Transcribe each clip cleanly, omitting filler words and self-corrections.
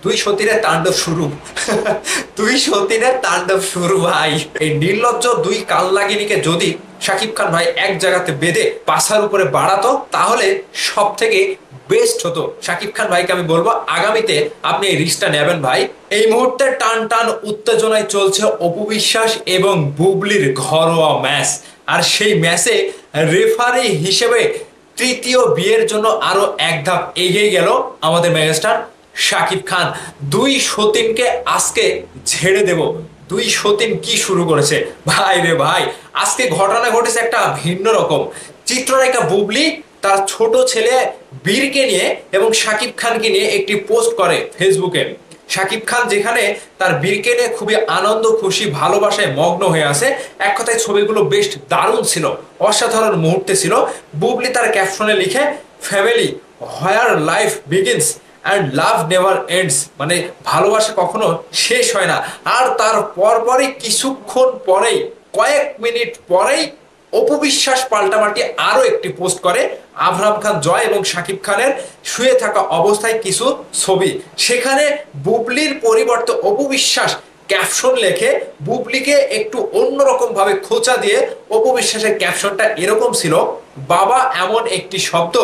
দুই সতীনের তাণ্ডব শুরু। দুই সতীনের তাণ্ডব শুরু ভাই। এই নির্লজ্জ দুই কালনাগিনীকে যদি শাকিব খান ভাই এক জায়গাতে বেঁধে পাছার উপরে বাড়াতো তাহলে সব থেকে বেস্ট হতো। শাকিব খান ভাইকে আমি বলবো আগামীতে আপনি এই রিস্কটা নেবেন ভাই। এই মুহূর্তে টান টান উত্তেজনায় চলছে অপু বিশ্বাস এবং বুবলির ঘরোয়া ম্যাচ। আর সেই ম্যাচে রেফারি হিসেবে তৃতীয় বিয়ের জন্য আরো এক ধাপ এগিয়ে গেল আমাদের মেগাস্টার শাকিব খান। দুই সতীনকে আজকে ঝেড়ে দেব। দুই সতীন কি শুরু করেছে ভাই রে ভাই। আজকে ঘটনা ঘটেছে একটা ভিন্ন রকম। চিত্রনায়িকা বুবলি তার ছোট ছেলে বীরকে নিয়ে এবং শাকিব খানকে নিয়ে একটি পোস্ট করে ফেসবুকে। শাকিব খান যেখানে তার বীরকে নিয়ে খুবই আনন্দ খুশি ভালোবাসায় মগ্ন হয়ে আছে। এক কথায় ছবিগুলো বেশ দারুণ ছিল, অসাধারণ মুহূর্তে ছিল। বুবলি তার ক্যাপশনে লিখে family where life begins and love never ends, মানে ভালোবাসা কখনো শেষ হয় না। আর তার পরপরই কিছুক্ষণ পরেই, কয়েক মিনিট পরেই অপু বিশ্বাস পাল্টাপাল্টি আরো একটি পোস্ট করে আবরাম খান জয় এবং শাকিব খানের শুয়ে থাকা অবস্থায় কিছু ছবি। সেখানে বুবলির পরিবর্তে অপু বিশ্বাস ক্যাপশন লেখে বুবলিকে একটু অন্যরকম ভাবে খোঁচা দিয়ে অপু বিশ্বাসের ক্যাপশনটা এরকম ছিল, বাবা এমন একটি শব্দ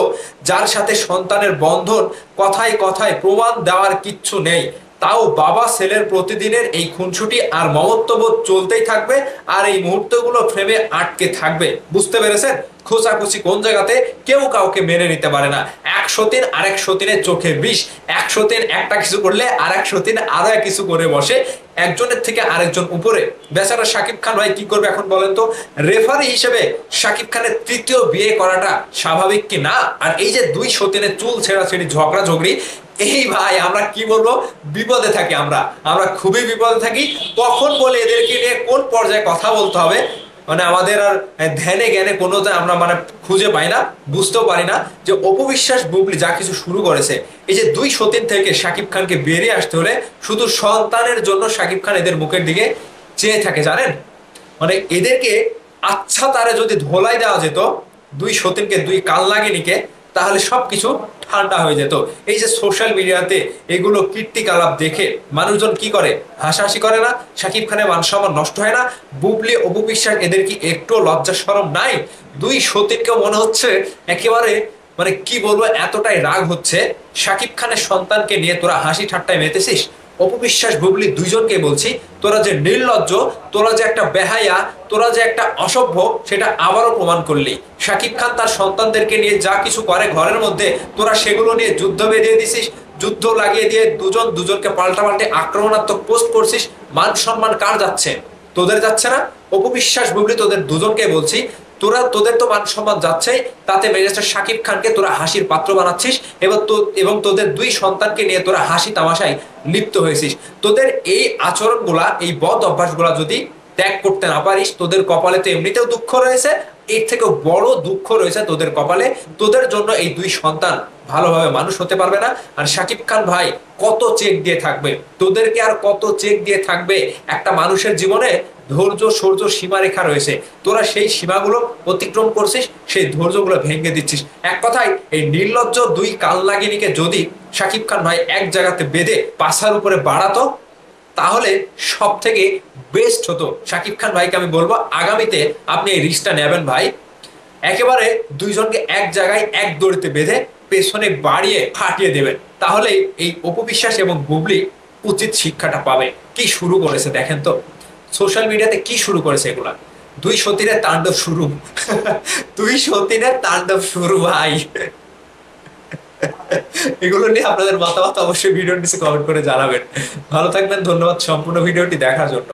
যার সাথে সন্তানের বন্ধন, কথায় কথায় প্রমাণ দেওয়ার কিচ্ছু নেই, তাও বাবা ছেলের প্রতিদিনের এই খুনসুটি আর মমত্ববোধ চলতেই থাকবে আর এই মুহূর্তগুলো ফ্রেমে আটকে থাকবে। বুঝতে পেরেছেন খোঁচাখুচি কোন জায়গাতে কেউ কাউকে মেনে নিতে পারে না। এক সতীন আরেক সতীনের চোখে বিষ। এক সতীন একটা কিছু করলে আর এক সতীন আরো এক কিছু করে বসে, একজনের থেকে আরেকজন উপরে। বেচারা শাকিব খান ভাই কি করবে এখন বলেন তো? রেফারি হিসেবে শাকিব খানের তৃতীয় বিয়ে করাটা স্বাভাবিক কি না? আর এই যে দুই সতীনের চুল ছেঁড়াছেড়ি ঝগড়াঝগড়ি, এই ভাই আমরা কি বলবো, বিপদে থাকি। আমরা খুবই বিপদে থাকি। কখন বলে এদেরকে নিয়ে কোন পর্যায়ে কথা বলতে হবে মানে আমাদের আর ধ্যানে জ্ঞানে কোনো আমরা মানে খুঁজে পাই না, বুঝতেও পারি না যে অপু বিশ্বাস বুবলি যা কিছু শুরু করেছে। এই যে দুই সতীন থেকে শাকিব খানকে বেরিয়ে আসতে হলে শুধু সন্তানের জন্য শাকিব খান এদের মুখের দিকে চেয়ে থাকে জানেন। মানে এদেরকে আচ্ছা তারে যদি ধোলাই দেওয়া যেত দুই সতীনকে, দুই কালনাগিনীকে, তাহলে সবকিছু ঠান্ডা হয়ে যেত। এই যে সোশ্যাল মিডিয়াতে এগুলো কীর্তিকলাপ দেখে মানুষজন কি করে, হাসাহাসি করে না? শাকিব খানের মান সম্মান নষ্ট হয় না? বুবলি অপু বিশ্বাস এদের কি একটু লজ্জা শরম নাই? দুই সতীনকে মনে হচ্ছে একেবারে মানে কি বলবো, এতটাই রাগ হচ্ছে শাকিব খানের সন্তানকে নিয়ে তোরা হাসি ঠাট্টায় মেতেছিস। অপু বিশ্বাস বুবলি দুইজনকে বলছি, তোরা যে নির্লজ্জ, তোরা যে একটা বেহায়া, তোরা যে একটা অসভ্য, সেটা আবারও প্রমাণ করলি। শাকিব খান তার সন্তানদেরকে নিয়ে যা কিছু করে ঘরের মধ্যে, তোরা সেগুলো নিয়ে যুদ্ধ বেঁধে দিছিস, যুদ্ধ লাগিয়ে দিয়ে দুজন দুজনকে পাল্টাপাল্টে আক্রমণাত্মক পোস্ট করছিস। মান সম্মান কার যাচ্ছে? তোদের যাচ্ছে না? অপু বিশ্বাস বুবলি তোদের দুজনকে বলছি, তোদের তো মান সম্মান যাচ্ছেই, তাতে মেগাস্টার শাকিব খানকে তোরা হাসির পাত্র বানাচ্ছিস এবং তোদের দুই সন্তানকে নিয়ে তোরা হাসি তামাশায় লিপ্ত হয়েছিস। তোদের এই আচরণগুলা, এই বদ অভ্যাসগুলা যদি ত্যাগ করতে না পারিস, তোদের কপালে তো এমনিতেও দুঃখ রয়েছে, এর থেকে বড় দুঃখ রয়েছে তোদের কপালে। তোদের জন্য এই দুই সন্তান ভালোভাবে মানুষ হতে পারবে না। আর শাকিব খান ভাই কত চেক দিয়ে থাকবে তোদেরকে, আর কত চেক দিয়ে থাকবে? একটা মানুষের জীবনে ধৈর্য সৌর্য সীমারেখা রয়েছে, তোরা সেই সীমাগুলো অতিক্রম করছিস, সেই ধৈর্যগুলো ভেঙে দিচ্ছিস। এক কথায় এই নির্লজ্জ দুই কালনাগিনীকে যদি শাকিব খান ভাই এক জায়গাতে বেঁধে পাছার উপরে বাড়াতো তাহলে সব থেকে বেস্ট হতো। শাকিব খান ভাইকে আমি বলবো আগামীতে আপনি এই রিস্কটা নেবেন ভাই। একেবারে দুইজনকে এক জায়গায় এক দড়িতে বেঁধে পেছনে বাড়িয়ে ফাটিয়ে দেবেন, তাহলে এই অপু বিশ্বাস এবং বুবলি উচিত শিক্ষাটা পাবে। কি শুরু করেছে দেখেন তো, সোশ্যাল মিডিয়াতে কি শুরু করেছে এগুলা। দুই সতীনের তাণ্ডব শুরু। দুই সতীনের তাণ্ডব শুরু ভাই। এগুলো নিয়ে আপনাদের মতামত অবশ্যই ভিডিওর নিচে কমেন্ট করে জানাবেন। ভালো থাকবেন, ধন্যবাদ সম্পূর্ণ ভিডিওটি দেখার জন্য।